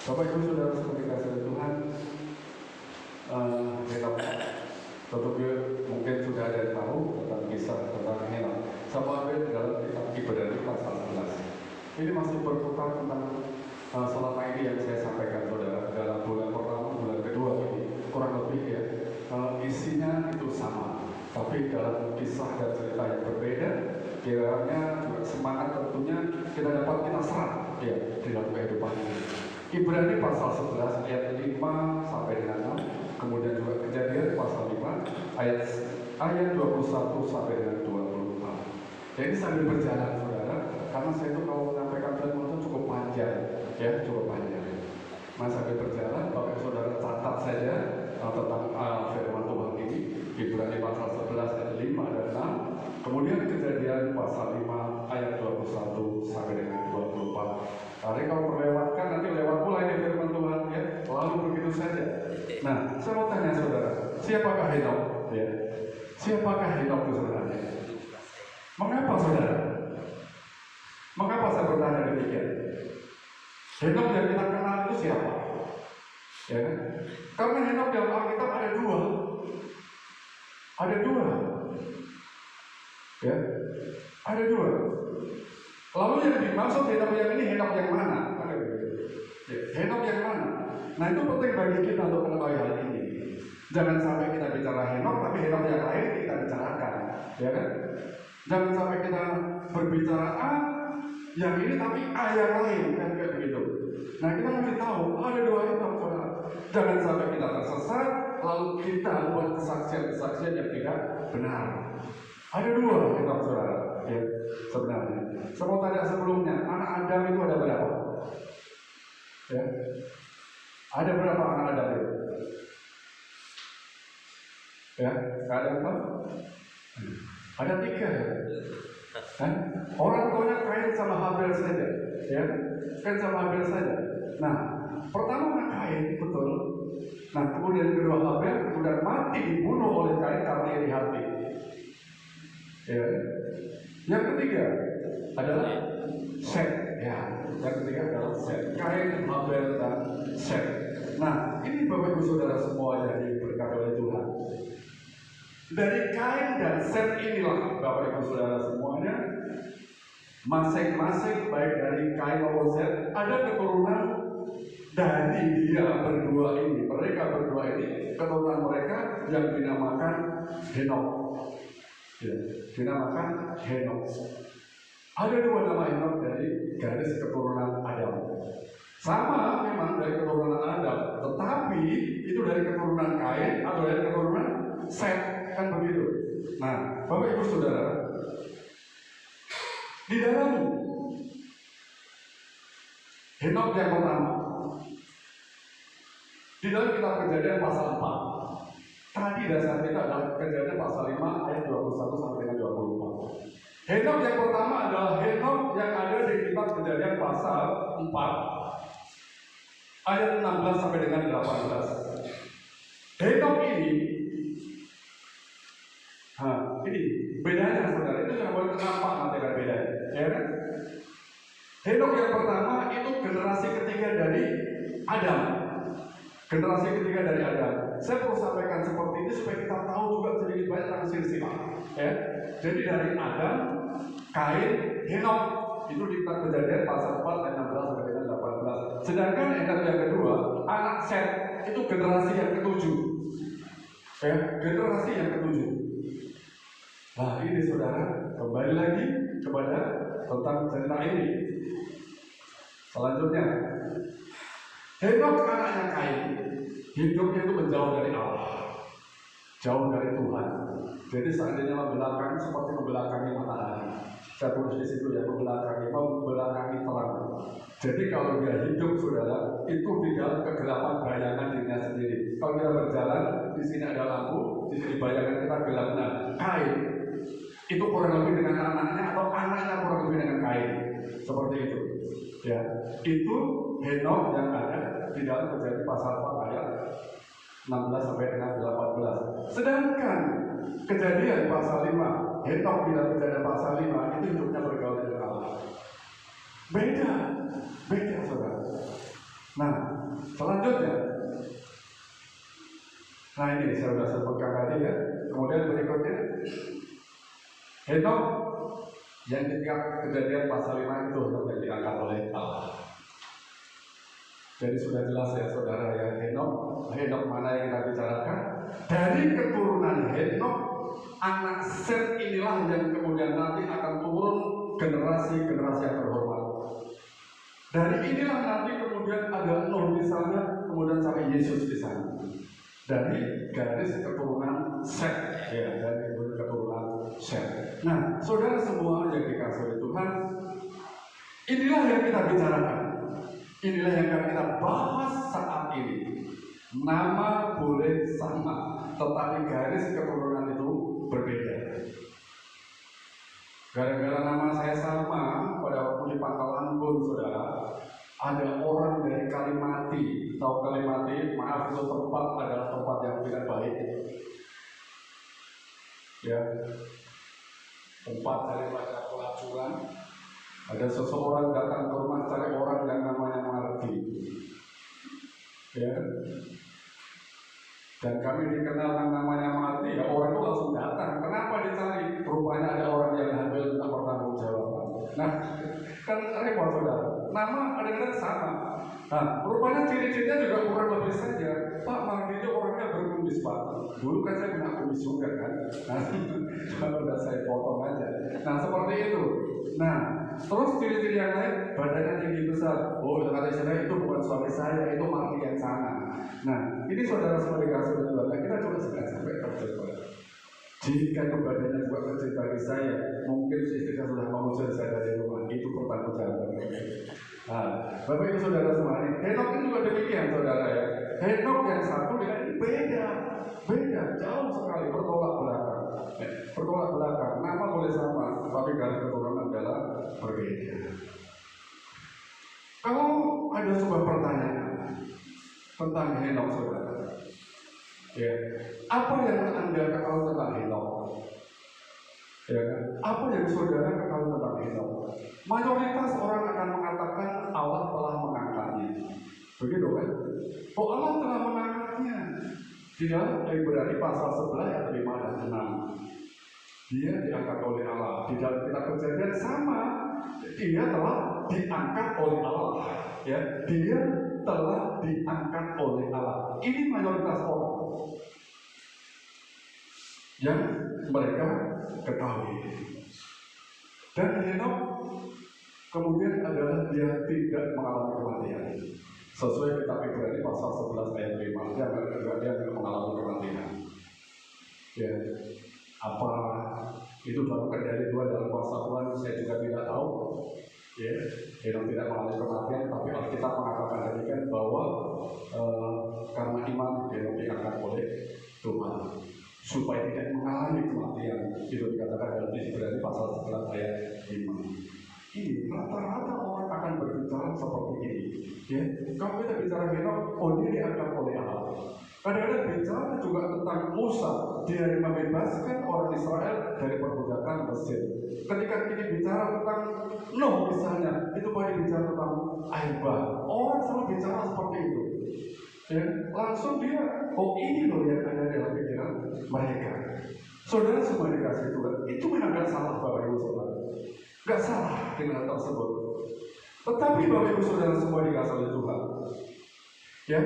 Bapak Ibu Saudara seperti kasih Tuhan, Henok tentunya mungkin sudah ada yang tahu tentang kisah tentang Henok. Sama ada dalam kitab Ibrani pasal 11. Ini masih berputar tentang selama ini yang saya sampaikan saudara dalam bulan pertama, bulan kedua ini kurang lebih ya isinya itu sama, tapi dalam kisah dan cerita yang berbeda. Kiranya juga semangat tentunya kita dapat kita serap ya di dalam kehidupan ini. Ibrani pasal 11 ayat 5 sampai dengan 6, kemudian juga Kejadian pasal 5 ayat 21 sampai dengan 24. Jadi sambil berjalan saudara, karena saya itu kalau menyampaikan firman itu cukup panjang ya, cukup panjang. Mas sambil berjalan, Bapak Saudara catat saja tentang firman Tuhan ini. Ibrani pasal 11 ayat 5 dan 6, kemudian Kejadian pasal 5 ayat 21 sampai dengan 24. Hari kalau terlewatkan nanti lewat pula ini firman Tuhan ya, lalu begitu saja. Nah, saya mau tanya saudara, siapakah Henok? Ya, siapakah Henok itu sebenarnya? Mengapa saudara? Mengapa saya bertanya demikian? Henok yang kita kenal itu siapa? Ya, karena Henok dalam Alkitab ada dua. Ada dua. Ya, ada dua. Lalu yang dimaksud Henok yang ini Henok yang mana? Ya, Henok yang mana? Nah itu penting bagi kita untuk mengetahui hal ini. Jangan sampai kita bicara Henok, tapi Henok yang lain kita bicarakan, ya kan? Jangan sampai kita berbicara A yang ini tapi A yang lain, kan kayak begitu. Nah kita mesti tahu ada dua Henok, saudara. Jangan sampai kita tersesat, lalu kita buat kesaksian-kesaksian yang tidak benar. Ada dua Henok, saudara. Ya, sebenarnya. Saya mau tanya sebelumnya, anak Adam itu ada berapa? Ya, ada berapa anak Adam itu? Ya, ada berapa? Ada 3 ya. Kan? Orang tuanya Kain sama Habel saja, ya, Kain sama Habel saja. Nah, pertama anak Kain, betul. Nah, kemudian kedua Habel, kemudian mati dibunuh oleh Kain karena iri hati. Ya. Yang ketiga adalah Set, ya. Yang ketiga adalah Set. Kain, Habel, dan Set. Nah, ini Bapak Ibu Saudara semuanya diberkati oleh Tuhan. Dari Kain dan Set inilah Bapak Ibu Saudara semuanya, masing-masing baik dari Kain maupun Set ada keturunan dari dia berdua ini. Mereka berdua ini keturunan mereka yang dinamakan Henok. Ya, dinamakan Henok. Ada 2 nama Henok dari garis keturunan Adam. Sama memang dari keturunan Adam, tetapi itu dari keturunan Kain atau dari keturunan Set, kan begitu. Nah, Bapak Ibu Saudara, di dalam Henok yang pertama, di dalam kitab Kejadian pasal 4. Tadi dasar kita adalah Kejadian pasal 5 ayat 21 sampai dengan 24. Henok yang pertama adalah Henok yang ada di kitab Kejadian pasal 4 ayat 16 sampai dengan 18. Henok ini bedanya saudara, itu yang boleh nampak nanti kan bedanya, ya kan? Henok yang pertama itu generasi ketiga dari Adam. Generasi ketiga dari Adam. Saya perlu sampaikan seperti ini supaya kita tahu juga sedikit banyak tentang silsilah. Ya. Jadi dari Adam, Kain, Henok itu di Kejadian pasal 4 ayat 16 sampai dengan 18. Sedangkan Henok yang kedua, anak Set itu generasi yang ketujuh. Ya, generasi yang ketujuh. Nah ini saudara, kembali lagi kepada tentang cerita ini. Selanjutnya, Henok anaknya Kain, hidupnya itu menjauh dari Allah, jauh dari Tuhan. Jadi seandainya membelakangi seperti membelakangi matahari. Saya tulis di situ ya, membelakangi terang. Jadi kalau dia hidup saudara, itu di dalam kegelapan bayangan dirinya sendiri. Kalau kita berjalan, di sini ada lampu, di sini bayangan kita gelap. Nah, Kain itu kurang lebih dengan anaknya atau anaknya kurang lebih dengan Kain, seperti itu. Ya, itu Henok yang ada di dalam Kejadian pasal 4 ayat 16 sampai dengan 18. Sedangkan Kejadian pasal 5, Henok di dalam Kejadian pasal 5 itu hidupnya bergaul dengan Allah. Beda saudara. Nah, Selanjutnya, nah ini saya sudah sebutkan tadi ya. Kemudian berikutnya, Henok yang ketika Kejadian pasal 5 itu yang diangkat oleh Allah. Jadi sudah jelas ya saudara ya, Henok mana yang kita bicarakan? Dari keturunan Henok, anak Set inilah yang kemudian nanti akan turun generasi-generasi yang terhormat. Dari inilah nanti kemudian ada Nuh di sana, kemudian sampai Yesus di sana. Dari garis keturunan Set, ya, dari keturunan Set. Nah, saudara semua yang dikasih oleh Tuhan, inilah yang kita bicarakan. Inilah yang akan kita bahas saat ini. Nama boleh sama, tetapi garis keturunan itu berbeda. Gara-gara nama saya sama, pada waktu di Pangkal Anggun, saudara, ada orang dari Kalimati. Tahu Kalimati? Maaf, itu tempat adalah tempat yang tidak baik. Ya, tempat dari banyak pelacuran. Ada seseorang datang ke rumah cari orang yang namanya Marti. Ya. Dan kami dikenal yang namanya Marti, ya orang itu langsung datang. Kenapa dicari? Rupanya ada orang yang hamil untuk bertanggung jawab. Nah, kan repot saudara. Nama kadang-kadang sama. Nah, rupanya ciri-cirinya juga kurang lebih saja. Pak Marti itu orangnya berkumis Pak. Dulu kan saya punya kumis juga kan. Nah, kalau udah saya potong aja. Nah, seperti itu. Nah, terus ciri-ciri yang lain, badannya tinggi besar. Oh, kata saya itu bukan suami saya, itu Marti yang sana. Nah, ini saudara semua dikasih oleh Tuhan. Nah, kita coba sampai tercoba. Jika badannya juga kecil bagi saya, mungkin istri saya sudah mengusir saya dari rumah. Itu pertanggungjawaban. Nah, Bapak Ibu saudara semua, Henok ini juga demikian saudara ya. Henok yang satu dengan ini beda, jauh sekali, bertolak belakang. Bertolak belakang, nama boleh sama, tapi garis keturunan adalah berbeda. Kalau ada sebuah pertanyaan tentang Henok saudara, ya, apa yang Anda ketahui tentang Henok? Ya, apa yang saudara ketahui tentang Henok? Mayoritas orang akan mengatakan Allah telah mengangkatnya. Begitu kan? Oh, Allah telah mengangkatnya. Di dalam Ibrani pasal 11 ayat 5 dan 6. Dia diangkat oleh Allah. Di dalam kitab Kejadian sama. Dia telah diangkat oleh Allah. Ya, dia telah diangkat oleh Allah. Ini mayoritas orang yang mereka ketahui. Dan Henok kemudian adalah dia tidak mengalami kematian. Sesuai kitab Ibrani pasal 11 ayat 5, dia tidak mengalami kematian. Ya, apa itu dalam kendali Tuhan, dalam kuasa Tuhan, saya juga tidak tahu. Ya, Henok tidak mengalami kematian, tapi Alkitab mengatakan demikian bahwa karena iman Henok diangkat oleh Tuhan supaya tidak mengalami kematian. Itu dikatakan dalam Ibrani pasal 11 ayat 5. Ini rata-rata orang akan berbicara seperti ini. Ya, kalau kita bicara Henok, oh dia diangkat oleh Allah. Kadang-kadang bicara juga tentang Musa, dia membebaskan orang Israel dari perbudakan Mesir. Ketika ini bicara tentang Nuh misalnya, itu banyak bicara tentang air bah. Orang selalu bicara seperti itu. Ya, langsung dia, oh ini loh yang ada dalam pikiran mereka. Saudara semua dikasih Tuhan, itu memang gak salah Bapak Ibu Saudara. Gak salah dengan hal tersebut. Tetapi Bapak Ibu Saudara semua dikasih oleh Tuhan. Ya,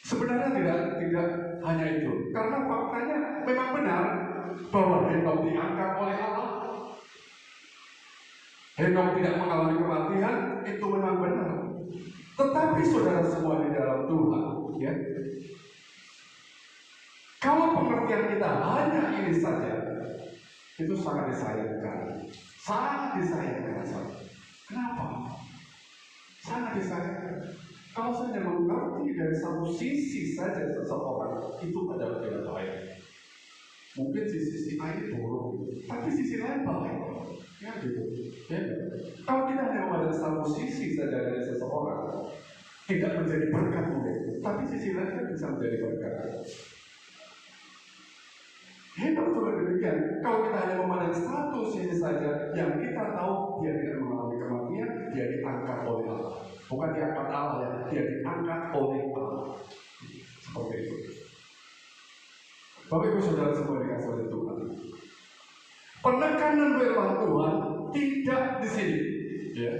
sebenarnya tidak hanya itu. Karena faktanya memang benar bahwa Henok diangkat oleh Allah. Henok tidak mengalami kematian, itu memang benar. Tetapi saudara semua di dalam Tuhan, ya, kalau pengertian kita hanya ini saja, itu sangat disayangkan. Sangat disayangkan. Kenapa? Sangat disayangkan. Kalau saya mengerti dari satu sisi saja seseorang, itu adalah tidak baik. Mungkin sisi A itu buruk, tapi sisi lain baik. Ya gitu. Ya. Kalau kita hanya memandang satu sisi saja dari seseorang, tidak menjadi berkat mungkin, tapi sisi lain bisa menjadi berkat. Henok juga demikian. Kalau kita hanya memandang satu sisi saja, yang kita tahu dia tidak mengalami kematian, dia diangkat oleh Allah. Bukan diangkat Allah ya, dia diangkat oleh Allah. Seperti itu. Bapak Ibu Saudara semua dikasih oleh Tuhan. Penekanan firman Tuhan tidak di sini, ya,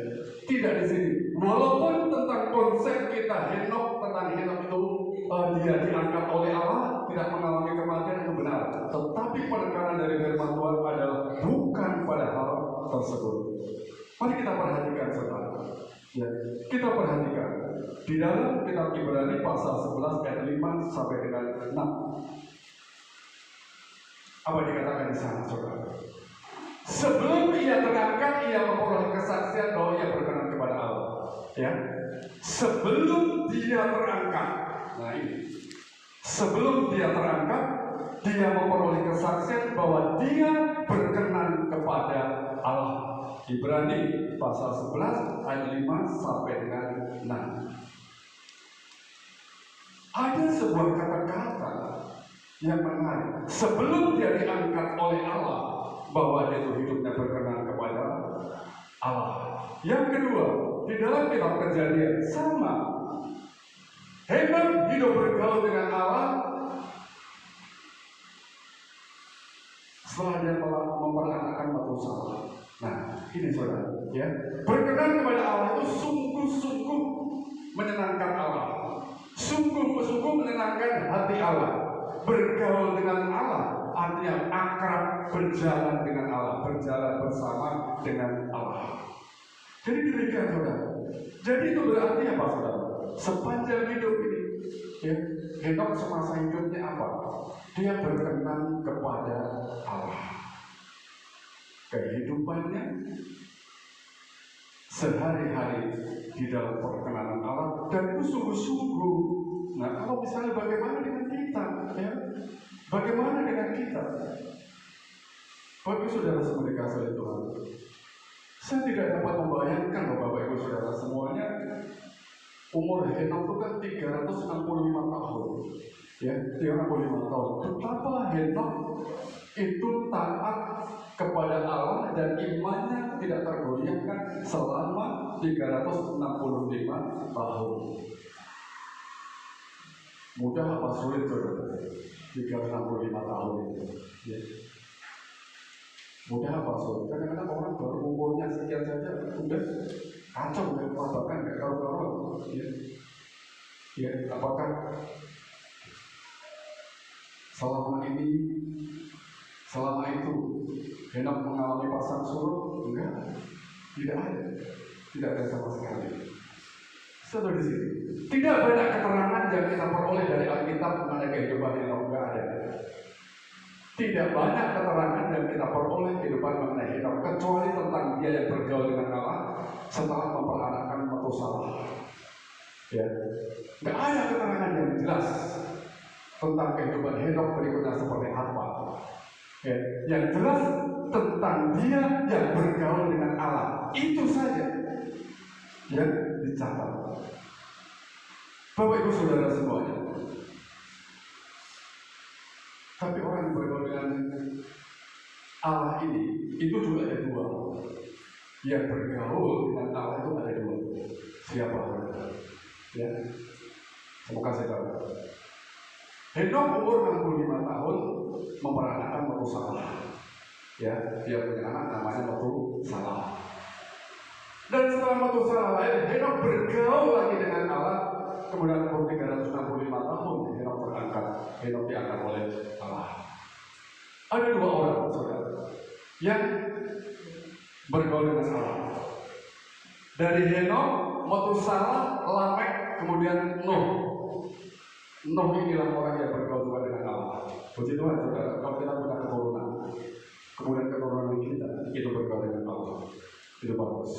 tidak di sini. Walaupun tentang konsep kita Henok, tentang Henok itu dia diangkat oleh Allah, tidak mengalami kematian, itu benar. Tetapi penekanan dari firman Tuhan adalah bukan pada hal tersebut. Mari kita perhatikan saudara. Ya, kita perhatikan di dalam kitab Ibrani pasal 11 ayat 5 sampai dengan 6. Apa dikatakan di sana, saudara? Sebelum ia terangkat, ia memperoleh kesaksian bahwa ia berkenan kepada Allah. Ya, sebelum dia terangkat, nah ini, sebelum dia terangkat, dia memperoleh kesaksian bahwa dia berkenan kepada Allah. Ibrani pasal 11 ayat 5 sampai dengan 6. Ada sebuah kata-kata yang menarik. Sebelum dia diangkat oleh Allah, bahwa dia itu hidupnya berkenan kepada Allah. Yang kedua, di dalam kitab Kejadian sama. Henok hidup bergaul dengan Allah setelah dia telah memperanakkan Matusalah. Nah, ini saudara, ya, berkenan kepada Allah itu sungguh-sungguh menyenangkan Allah, sungguh-sungguh menyenangkan hati Allah. Bergaul dengan Allah artinya akrab, berjalan dengan Allah, berjalan bersama dengan Allah. Jadi demikian saudara. Jadi itu berarti apa saudara? Sepanjang hidup ini, ya, Henok semasa hidupnya apa? Dia berkenan kepada Allah. Kehidupannya sehari-hari di dalam perkenanan Allah, dan itu sungguh-sungguh. Nah, kalau misalnya bagaimana dengan kita, ya? Bagaimana dengan kita? Bapak Ibu Saudara semua dikasih oleh Tuhan. Saya tidak dapat membayangkan Bapak Ibu Saudara semuanya, umur Henok itu kan 365 tahun. Ya, 365 tahun. Betapa Henok itu taat kepada Allah dan imannya tidak tergoyahkan selama 365 tahun. Mudah apa sulit saudara? 365 tahun itu. Ya. Mudah apa sulit? Kadang-kadang orang baru umurnya sekian saja udah kacau, udah kelabakan, nggak karu-karuan. Ya. Ya, apakah selama itu Henok mengalami pasang surut? Enggak, tidak ada sama sekali. Saudara di sini, tidak banyak keterangan yang kita peroleh dari Alkitab mengenai kehidupan Henok, enggak ada. Tidak banyak keterangan yang kita peroleh kehidupan mengenai Henok, kecuali tentang dia yang bergaul dengan Allah setelah memperanakkan Matusalah. Ya, enggak ada keterangan yang jelas tentang kehidupan Henok berikutnya seperti apa. Ya, yang jelas tentang dia yang bergaul dengan Allah, itu saja yang dicatat. Bapak Ibu Saudara semuanya, tapi orang yang bergaul dengan Allah ini, itu juga ada dua. Yang bergaul dengan Allah itu ada dua. Siapa? Ya, semoga saya tahu. Henok umur 65 tahun memperanakkan Matusalah. Ya, dia punya anak namanya Matusalah. Dan setelah Matusalah lahir, Henok bergaul lagi dengan Allah. Kemudian umur 365 tahun Henok berangkat. Henok diangkat oleh Allah. Ada dua orang saudara yang bergaul dengan Allah. Dari Henok, Matusalah, Lamek, kemudian Nuh. Nuh inilah orang yang bergaul dengan Allah. Puji Tuhan saudara, kalau kita punya keturunan, kemudian keturunan kita itu bergaul dengan Allah, itu bagus.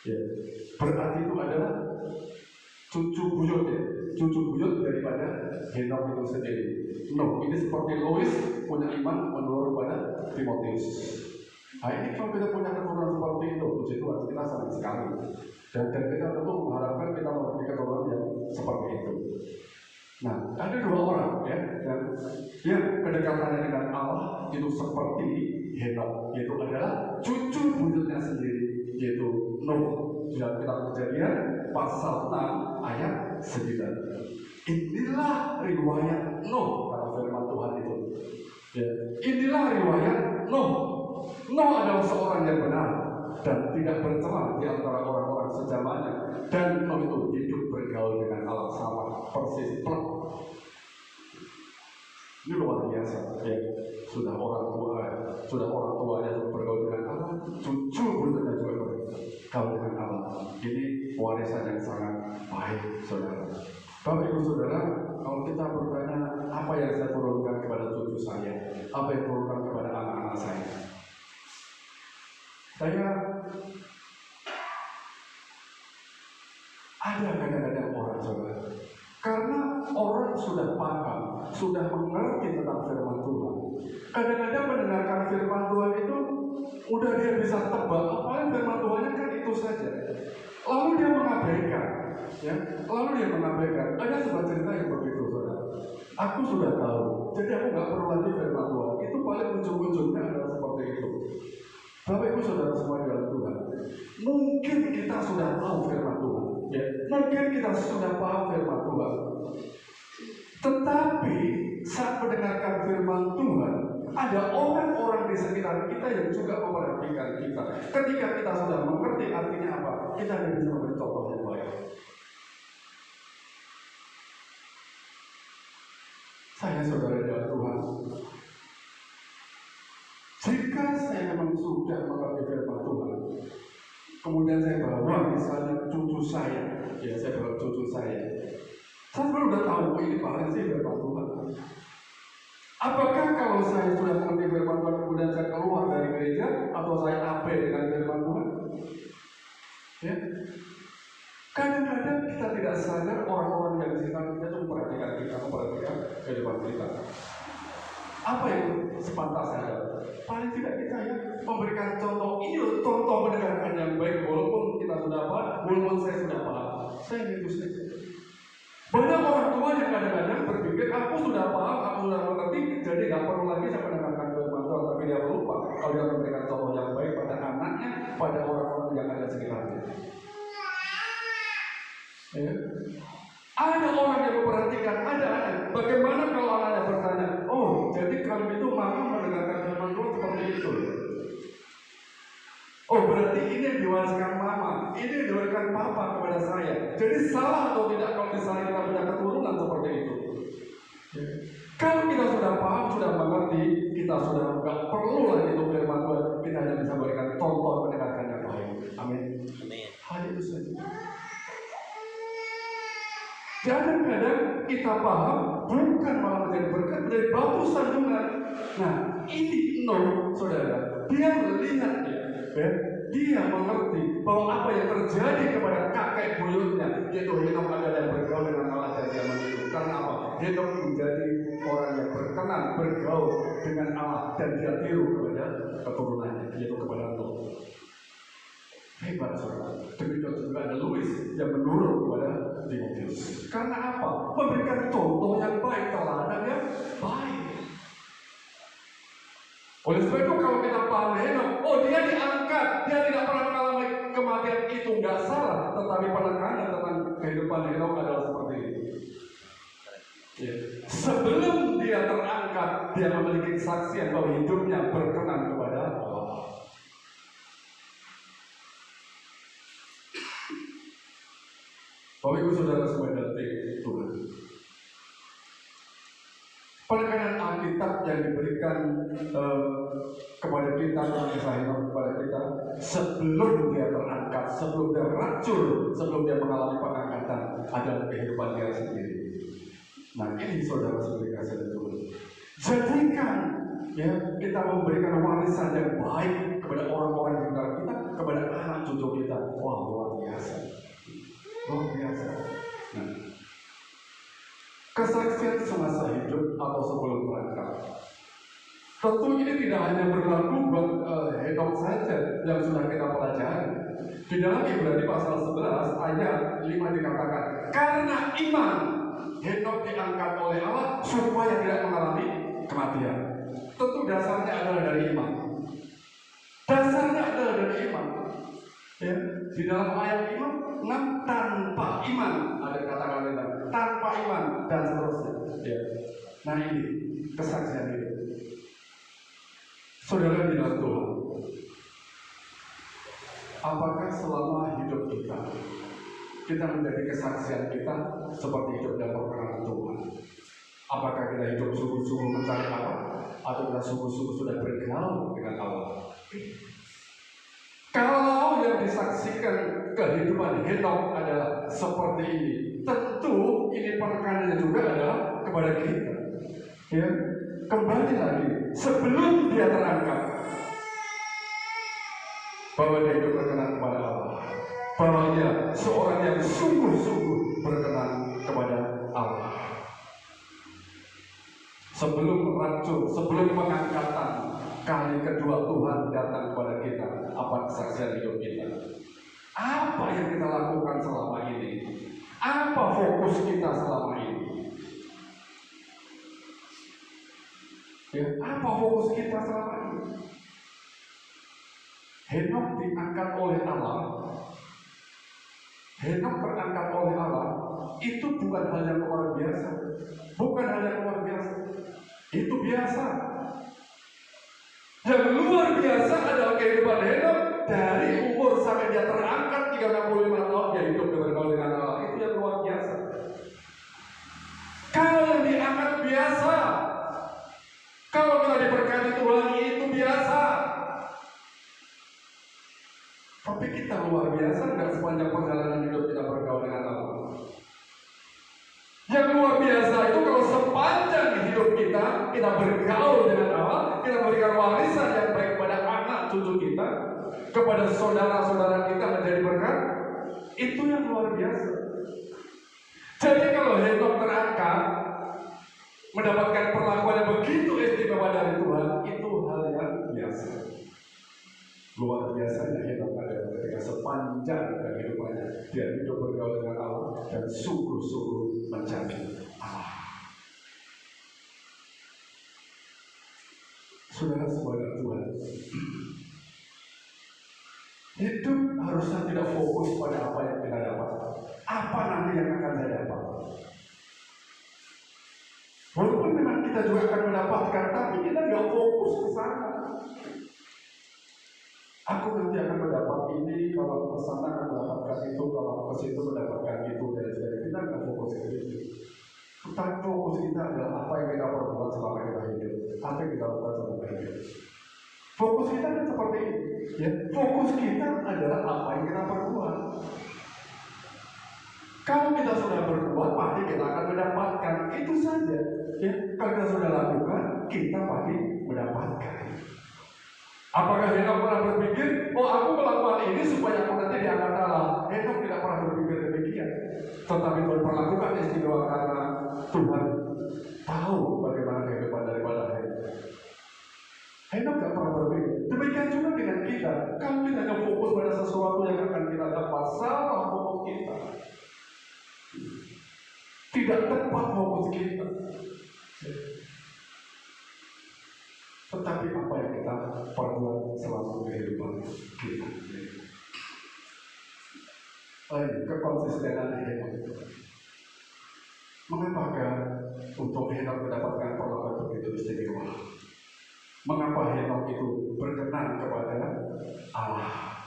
Ya. Berarti itu adalah cucu buyut, ya, cucu buyut daripada Henok itu sendiri. Nuh ini seperti Lois punya iman menurut pada Timotius. Nah ini kalau kita punya keturunan seperti itu, puji Tuhan kita senang sekali. Dan kita tentu mengharapkan kita memiliki keturunan yang seperti itu. Nah, ada dua orang ya, yang kedekatannya dengan Allah itu seperti Henok, yaitu adalah cucu buyutnya sendiri, yaitu Nuh. Dalam kitab Kejadian Kejadian pasal 6 ayat 9. Inilah riwayat Nuh, kata firman Tuhan itu. Ya. Inilah riwayat Nuh. Nuh adalah seorang yang benar dan tidak bercela di antara orang-orang sejamannya. Dan Nuh itu hidup bergaul dengan Allah sama persis plek. Ini luar biasa, ya. Sudah orang tuanya bergaul dengan Allah, cucu bergaul dengan Allah. Ini warisan yang sangat baik, saudara. Bapak Ibu Saudara, kalau kita bertanya apa yang saya turunkan kepada cucu saya, apa yang turunkan kepada anak-anak saya ada kadang-kadang orang, saudara, karena orang sudah paham, sudah mengerti tentang firman Tuhan. Kadang-kadang mendengarkan firman Tuhan itu udah dia bisa tebak, apalagi firman Tuhannya kan itu saja. Lalu dia mengabaikan, ya. Lalu dia mengabaikan. Ada sebuah cerita yang begitu, saudara. Aku sudah tahu, jadi aku nggak perlu lagi firman Tuhan. Itu paling ujung-ujungnya adalah seperti itu. Bapak Ibu Saudara semua di dalam Tuhan, mungkin kita sudah tahu firman Tuhan, ya. Mungkin kita sudah paham firman Tuhan. Tetapi saat mendengarkan firman Tuhan, ada orang-orang di sekitar kita yang juga memperhatikan kita. Ketika kita sudah mengerti artinya apa, kita hanya bisa memberi contoh yang baik. Saya saudara di dalam Tuhan, jika saya memang sudah mengerti firman Tuhan, kemudian saya bawa misalnya cucu saya, ya saya bawa cucu saya sudah tahu ini bahkan sih firman Tuhan. Apakah kalau saya sudah mengerti firman Tuhan kemudian saya keluar dari gereja atau saya abai dengan firman Tuhan? Ya. Kadang-kadang kita tidak sadar orang-orang yang di sekitar kita itu memperhatikan kehidupan kita. Apa yang sepantasnya? Paling tidak kita ya memberikan contoh. Ini contoh mendengarkan yang baik, walaupun kita sudah paham, walaupun saya sudah paham. Saya itu saja. Banyak orang tua yang kadang-kadang berpikir aku sudah paham, aku sudah mengerti, jadi nggak perlu lagi saya mendengarkan firman Tuhan, tapi dia lupa kalau dia memberikan contoh yang baik pada anaknya, pada orang-orang yang ada di sekitarnya. Ya. Ada orang yang memperhatikan, ada. Bagaimana kalau anaknya bertanya, oh jadi kalau itu mama mendengarkan firman Tuhan seperti itu. Oh berarti ini yang diwariskan mama, ini yang diwariskan papa kepada saya. Jadi salah atau tidak kalau misalnya kita punya keturunan seperti itu? Ya. Kalau kita sudah paham, sudah mengerti, kita sudah nggak perlu lagi untuk firman Tuhan. Kita hanya bisa berikan contoh mendengarkan yang baik. Amin. Hal itu saja. Kadang-kadang kita paham bukan malah menjadi berkat, menjadi batu sandungan. Nah, ini Nuh, saudara, dia melihat ya, dia mengerti bahwa apa yang terjadi kepada kakek buyutnya, yaitu Henok adalah yang bergaul dengan Allah dari zaman itu. Karena apa? Henok menjadi orang yang berkenan bergaul dengan Allah dan dia tiru kepada keturunannya, yaitu kepada Nuh. Hebat, saudara. Demikian juga ada Louis yang menurut kepada Timotius. Karena apa? Memberikan contoh yang baik, teladan yang baik. Oleh sebab itu kalau kita paham Henok, oh dia diangkat, dia tidak pernah mengalami kematian, itu nggak salah. Tetapi penekanan tentang kehidupan Henok adalah seperti ini. Ya. Sebelum dia terangkat, dia memiliki kesaksian bahwa hidupnya berkenan kepada Allah. Bapak Ibu Saudara semua dalam Tuhan, penekanan Alkitab yang diberikan kepada kita, kepada kita sebelum dia terangkat, sebelum dia racun, sebelum dia mengalami pengangkatan adalah kehidupan dia sendiri. Nah ini saudara sebagai kasih Tuhan, jadikan ya kita memberikan warisan yang baik kepada orang-orang di sekitar kita, kepada anak cucu kita. Wah luar biasa. Luar biasa. Nah, kesaksian semasa hidup atau sebelum berangkat. Tentu ini tidak hanya berlaku buat Henok saja yang sudah kita pelajari. Di dalam Ibrani pasal 11 ayat 5 dikatakan, karena iman Henok diangkat oleh Allah supaya tidak mengalami kematian. Tentu dasarnya adalah dari iman. Dasarnya adalah dari iman. Ya, di dalam ayat 6 tanpa iman, ada kata-kata tanpa iman dan seterusnya. Ya. Nah ini kesaksian itu. Saudara di dalam Tuhan, apakah selama hidup kita menjadi kesaksian kita seperti hidup dalam perkenan Tuhan? Apakah kita hidup sungguh-sungguh mencari Allah, atau kita sungguh-sungguh sudah bergaul dengan Allah? Kalau yang disaksikan kehidupan Henok adalah seperti ini, tentu ini penekanannya juga adalah kepada kita. Ya, kembali lagi sebelum dia terangkat, bahwa dia hidup berkenan kepada Allah, bahwa dia seorang yang sungguh-sungguh berkenan kepada Allah. Sebelum racun, sebelum pengangkatan kali kedua Tuhan datang kepada kita, apa kesaksian hidup kita? Apa yang kita lakukan selama ini? Apa fokus kita selama ini? Ya, apa fokus kita selama ini? Henok diangkat oleh Allah. Henok terangkat oleh Allah. Itu bukan hal yang luar biasa. Bukan hal yang luar biasa. Itu biasa. Yang luar biasa adalah kehidupan Henok dari umur sampai dia terangkat 365 tahun dia hidup bergaul dengan Allah. Itu yang luar biasa. Kalau yang diangkat biasa, kalau kita diberkati Tuhan itu biasa. Tapi kita luar biasa nggak sepanjang perjalanan hidup kita bergaul dengan Allah. Yang luar biasa itu kalau sepanjang hidup kita bergaul dengan Allah, kita berikan warisan yang baik kepada anak cucu kita, kepada saudara-saudara kita menjadi berkat, itu yang luar biasa. Jadi kalau Henok terangkat, mendapatkan perlakuan yang begitu istimewa dari Tuhan, itu hal yang biasa. Luar biasanya Henok adalah ketika sepanjang kehidupannya dia hidup bergaul dengan Allah dan sungguh-sungguh mencari Allah. Saudara-saudara Tuhan, hidup harusnya tidak fokus pada apa yang kita dapat, apa nanti yang akan saya dapat. Walaupun memang kita juga akan mendapatkan, tapi kita nggak fokus ke sana. Aku nanti akan mendapat ini, kalau ke sana akan mendapatkan itu, kalau ke situ mendapatkan itu, dan sebagainya. Kita nggak fokus ke itu. Tetapi fokus kita adalah apa yang kita perbuat selama kita hidup, apa yang kita lakukan selama hidup. Fokus kita kan seperti ini, ya. Fokus kita adalah apa yang kita perbuat. Kalau kita sudah berbuat, pasti kita akan mendapatkan. Itu saja, ya. Kalau kita sudah lakukan, kita pasti mendapatkan. Apakah Henok pernah berpikir, oh aku melakukan ini supaya aku nanti diangkat Allah? Henok tidak pernah berpikir demikian. Tetapi Tuhan perlakukan istimewa karena Tuhan tahu bagaimana kehidupan daripada Henok. Henok tidak pernah berpikir. Demikian juga dengan kita. Kalau kita hanya fokus pada sesuatu yang akan kita dapat, salah fokus kita. Tidak tepat fokus kita. Tetapi apa yang kita perbuat selama kehidupan kita. Kekonsistenan Henok. Mengapakah untuk Henok mendapatkan perlakuan begitu istimewa? Mengapa Henok itu berkenan kepada Allah?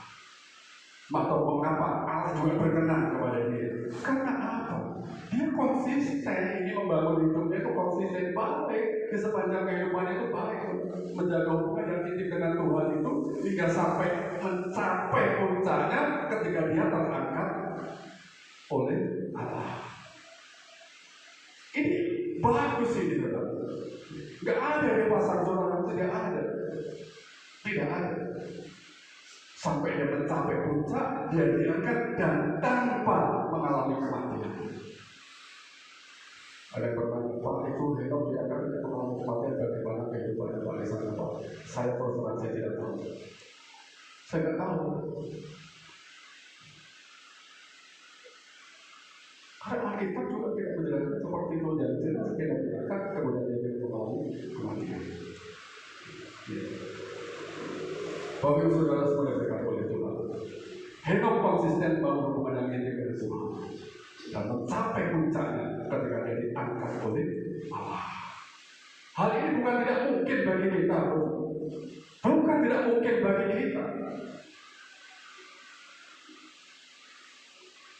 Atau mengapa Allah juga berkenan kepada dia? Karena apa? Dia konsisten, ini membangun hidupnya itu konsisten baik, di sepanjang kehidupannya itu baik, menjaga hubungan yang intim dengan Tuhan itu hingga sampai mencapai puncaknya ketika dia terangkat oleh Allah. Ini bagus ini, teman. Gak ada di pasar zona, tidak ada, tidak ada. Sampai dia mencapai puncak, dia diangkat dan tanpa mengalami kematian. Ada yang bertanya, Pak, itu Henok diangkat dan mengalami kematian, bagaimana kehidupannya Pak di sana, Pak? Saya terus terang, saya tidak tahu. Saya tidak tahu. Karena Alkitab juga tidak menjelaskan seperti itu, dan jelas tidak diangkat kemudian dia mengalami kematian. Bapak Ibu Saudara semua yang dikatakan oleh Tuhan, Henok konsisten baru memandang inti Tuhan dan mencapai puncaknya ketika dia diangkat oleh Allah. Hal ini bukan tidak mungkin bagi kita, bukan tidak mungkin bagi kita.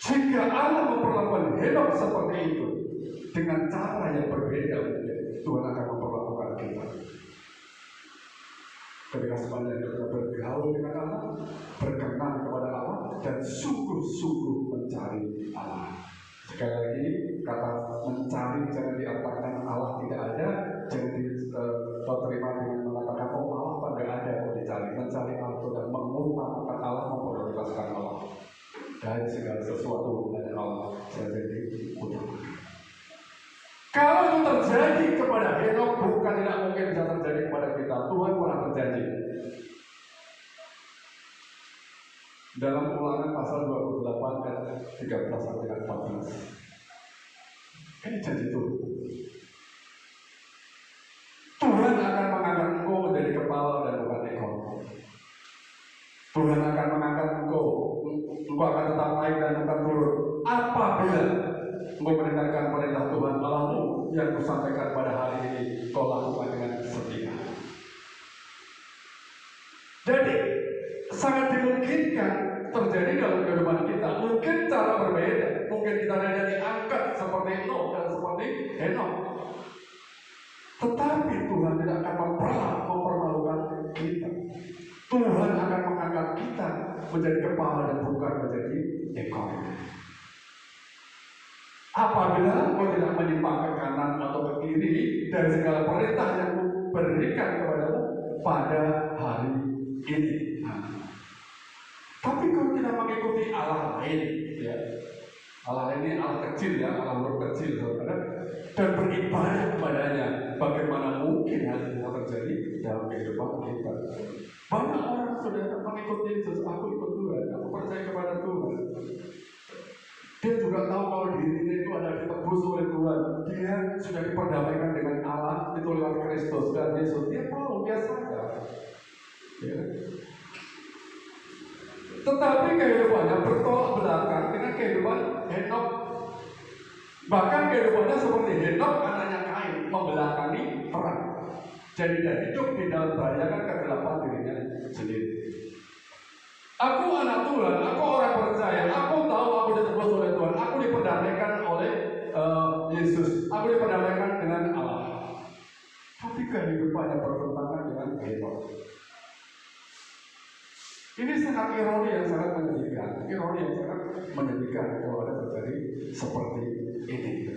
Jika Allah memperlakukan Henok seperti itu dengan cara yang berbeda, Tuhan akan memperlakukan kita. Ketika sepanjang kita bergaul dengan Allah, berkenan kepada Allah, dan sungguh-sungguh mencari Allah. Sekali lagi, kata mencari jangan diartikan Allah tidak ada, jangan diterima dengan mengatakan oh Allah tidak ada kok dicari. Mencari Allah dan mengutamakan Allah, memprioritaskan Allah dari segala sesuatu dari Allah saya jadi utama. Kalau itu terjadi kepada Henok, bukan tidak mungkin bisa terjadi kepada kita. Tuhan pernah berjanji dalam Ulangan pasal 28 dan 13 sampai 14. Ini janji Tuhan. Tuhan akan mengangkat engkau menjadi kepala dan bukan ekor. Tuhan akan mengangkat engkau akan tetap naik dan bukan turun. Apabila engkau mendengarkan perintah Tuhan Allahmu yang kusampaikan pada hari ini, kau lakukan dengan setia. Jadi sangat dimungkinkan terjadi dalam kehidupan kita. Mungkin cara berbeda, mungkin kita tidak diangkat seperti Henok dan seperti Henok. Tetapi Tuhan tidak akan mempermalukan kita. Tuhan akan mengangkat kita menjadi kepala dan bukan menjadi ekor. Apabila kau tidak menyimpang ke kanan atau ke kiri dari segala perintah yang kuberikan kepadamu pada hari ini. Tapi kalau kita mengikuti Allah lain, ya, Allah ini Allah kecil ya, Allah huruf kecil, saudara, dan beribadah kepadanya, bagaimana mungkin hal itu terjadi dalam kehidupan kita? Banyak orang sudah mengikuti Yesus, aku ikut Tuhan, aku percaya kepada Tuhan. Dia juga tahu kalau dirinya itu ada ditebus oleh Tuhan. Dia sudah diperdamaikan dengan Allah itu lewat Kristus dan Yesus. Dia tahu, dia sadar. Ya. Tetapi kehidupannya bertolak belakang dengan kehidupan Henok. Bahkan kehidupannya seperti Henok, anaknya Kain, membelakangi perang. Jadi dia hidup di dalam bayangan kegelapan dirinya sendiri. Aku anak Tuhan, aku orang percaya, aku tahu aku ditebus oleh Tuhan, aku diperdamaikan oleh Yesus, aku diperdamaikan dengan Allah. Tapi kehidupannya bertentangan dengan Henok. Ini sangat ironi yang sangat menyedihkan, kalau ada terjadi seperti ini.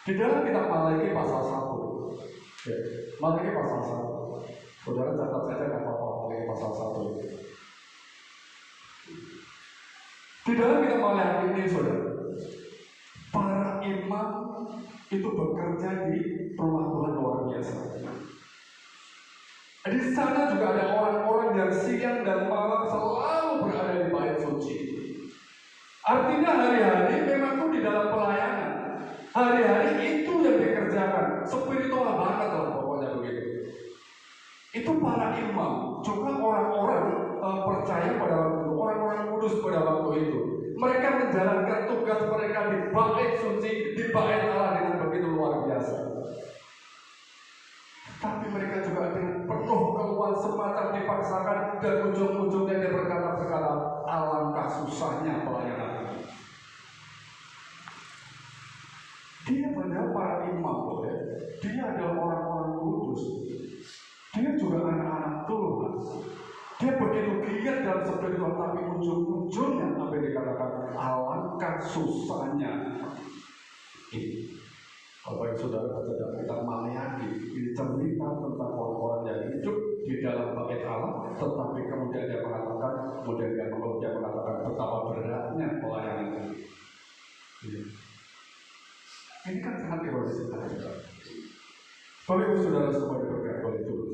Di dalam kitab Malaki pasal 1, ya, Malaki pasal 1, saudara catat saja nggak apa-apa Malaki pasal 1. Di dalam kitab Malaki ini, saudara, para imam itu bekerja di rumah Tuhan luar biasa. Di sana juga ada orang-orang yang siang dan malam selalu berada di bait suci. Artinya hari-hari memang itu di dalam pelayanan. Hari-hari itu yang dikerjakan. Spiritual banget lah pokoknya begitu. Itu para imam, juga orang-orang percaya pada waktu itu, orang-orang kudus pada waktu itu. Mereka menjalankan tugas mereka di bait suci, di bait Allah dengan begitu luar biasa. Tapi mereka juga dengan penuh keluhan semacam dipaksakan dan ujung-ujungnya dia berkata-kata, alangkah susahnya pelayanan. Dia adalah para imam, ya. Dia adalah orang-orang kudus. Dia juga anak-anak Tuhan. Dia begitu giat dalam spiritual, tapi ujung-ujungnya apa yang dikatakan, alangkah susahnya. Kalau yang saudara baca dalam kitab Malaki, ini cerita tentang orang-orang yang hidup di dalam bait Allah, tetapi kemudian dia mengatakan, betapa beratnya pelayanan. Ini kan sangat ironis sekali. Bapak Ibu Saudara semua diberkati oleh Tuhan.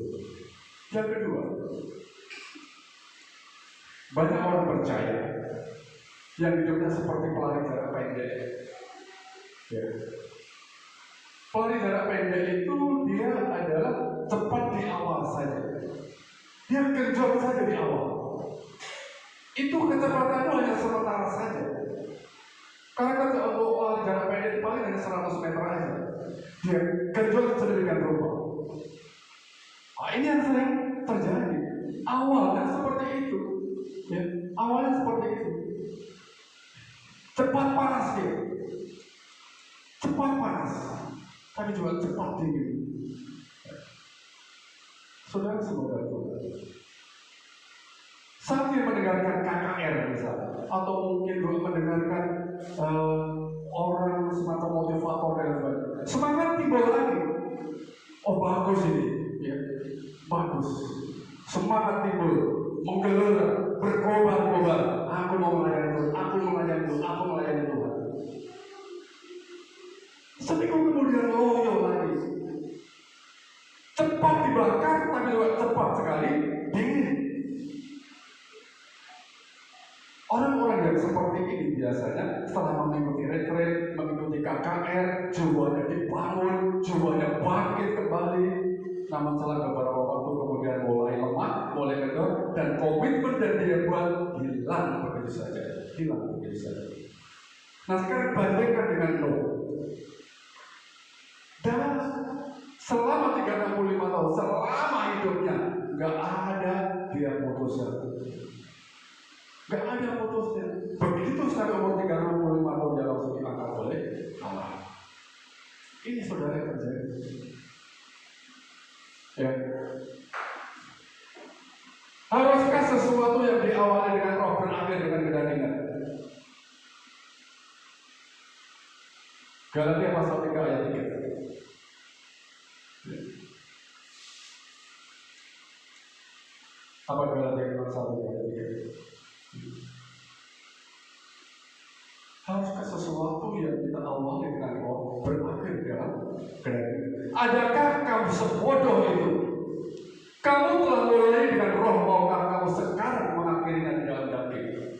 Yang kedua, banyak orang percaya yang hidupnya seperti pelari jarak pendek. Ya. Pelari jarak pendek itu dia adalah cepat di awal saja. Dia genjot saja di awal. Itu itu kecepatan itu hanya sementara saja. Karena kan untuk jarak pendek paling hanya 100 meter aja. Dia gejolak sedemikian rupa. Ini yang sering terjadi. Awalnya seperti itu, ya. Awalnya seperti itu. Cepat panas dia, cepat panas, tapi juga cepat dingin. Saudara-saudara, saat dia mendengarkan KKR misalnya, atau mungkin juga mendengarkan orang semacam motivator dan sebagainya, semangat timbul lagi. Oh bagus ini, ya, bagus. Semangat timbul, menggelora, berkobar-kobar. Aku mau melayani Tuhan, aku melayani Tuhan, aku melayani Tuhan. Seminggu kemudian loyo lagi. Cepat dibakar, tapi juga cepat sekali dingin. Orang-orang yang seperti ini biasanya setelah mengikuti retret, mengikuti KKR, jiwanya dibangun, jiwanya bangkit kembali. Namun setelah beberapa waktu kemudian mulai lemah, mulai kendor, dan komitmen yang dia buat hilang begitu saja, hilang begitu saja. Nah sekarang bandingkan dengan Nuh. Dan selama 365 tahun, selama hidupnya, nggak ada dia putusnya. Gak ada putusnya. Begitu sampai umur 35 tahun dia langsung diangkat oleh Allah. Ini saudara yang terjadi. Ya. Haruskah sesuatu yang diawali dengan roh berakhir dengan kedagingan? Galatia pasal 3 ayat 3. Apa Galatia pasal 3 ayat 3? Haruskah sesuatu yang kita awali dengan roh berakhir dengan kedagingan? Adakah kamu sebodoh itu? Kamu telah mulai dengan roh, maukah kamu sekarang mengakhirinya di dalam daging?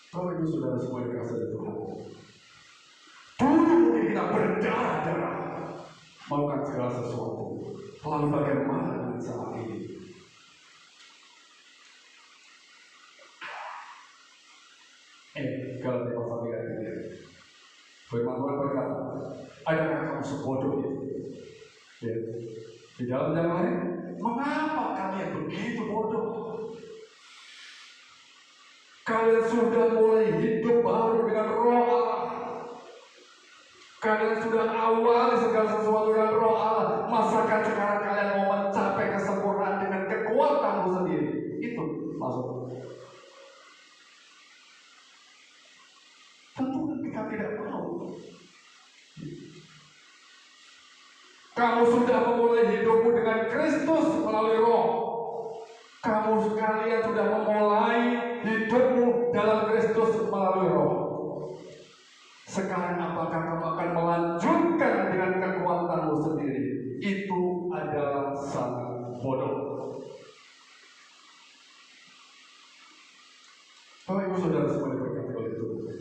Kalau itu saudara semua dikasih dari Tuhan. Dulu mungkin kita berdarah-darah melakukan segala sesuatu. Lalu bagaimana dengan saat ini? Galatia pasal 3 ayat 3. Firman Tuhan berkata, adakah kamu sebodoh itu? Ya. Di dalam yang lain, mengapa kalian begitu bodoh? Kalian sudah mulai hidup baru dengan roh Allah. Kalian sudah awali segala sesuatu dengan roh Allah. Masakan sekarang kalian mau mencapai kesempurnaan dengan kekuatanmu sendiri? Itu maksudnya. Tentu kita tidak mau. Kamu sudah memulai hidupmu dengan Kristus melalui roh. Kamu sekalian sudah memulai hidupmu dalam Kristus melalui roh. Sekarang apakah kamu akan melanjutkan dengan kekuatanmu sendiri? Itu adalah sangat bodoh. Bapak Ibu Saudara semua diberkati oleh Tuhan.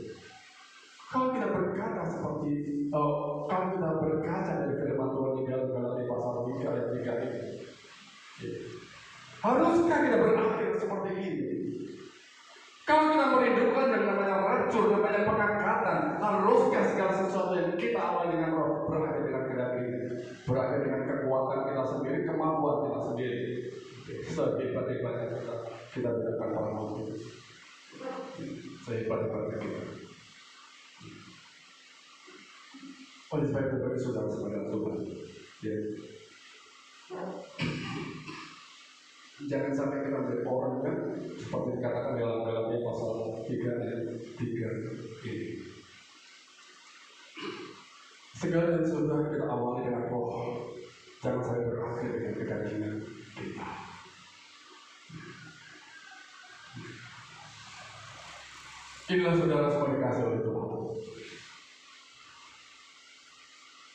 Kalau kita berkata seperti kalau kita berkaca dari firman Tuhan di dalam Galatia pasal 3 ayat 3 ini, haruskah kita berakhir seperti ini? Kalau kita merindukan yang namanya racun, namanya pengangkatan, haruskah segala sesuatu yang kita awali dengan roh berakhir dengan kedagingan, berakhir dengan kekuatan kita sendiri, kemampuan kita sendiri? Sehebat-hebatnya kita tidak akan pernah mampu. Sehebat-hebatnya kita. Oleh sebab itu bagi saudara-saudara Tuhan, ya. Jangan sampai kita menjadi orang yang seperti dikatakan dalam Galatia pasal 3 ayat 3 ini. Segala yang sudah kita awali dengan roh, jangan sampai berakhir dengan kedagingan kita. Inilah saudara semua dikasih oleh Tuhan.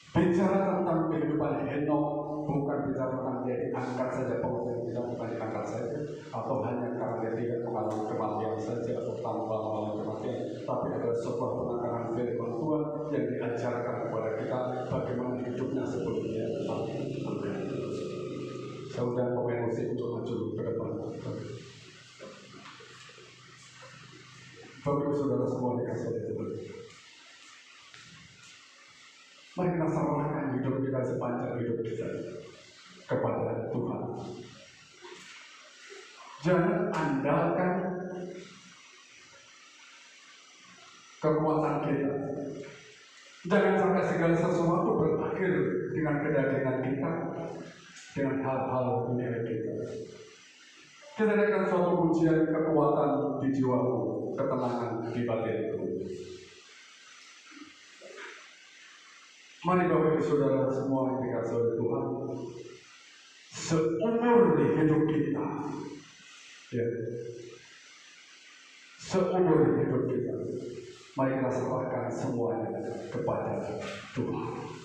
Bicara tentang kehidupan Henok bukan bicara tentang dia diangkat saja, pengertian kita bukan diangkat saja, atau hanya karena dia tidak mengalami kematian saja atau tanpa mengalami kematian, tapi adalah sebuah penekanan firman Tuhan yang diajarkan kepada kita bagaimana hidupnya sebelum dia sampai. Saya undang pemain musik untuk maju ke depan. Bapak saudara semua dikasih itu. Mari kita serahkan hidup kita sepanjang hidup kita kepada Tuhan. Jangan andalkan kekuatan kita. Jangan sampai segala sesuatu berakhir dengan kedagingan kita, dengan hal-hal dunia kita. Kita akan suatu ujian kekuatan di jiwamu, ketenangan di batinku. Mari Bapak Ibu Saudara semua yang dikasih oleh Tuhan, seumur hidup kita, ya, seumur hidup kita, mari kita serahkan semuanya kepada Tuhan.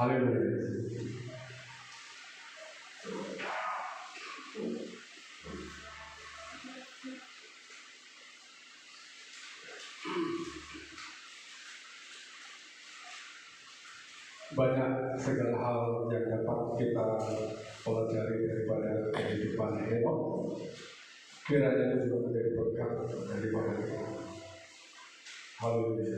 Haleluya. Banyak segala hal yang dapat kita pelajari daripada kehidupan Henok. Kiranya itu juga menjadi berkat daripada kita. Haleluya.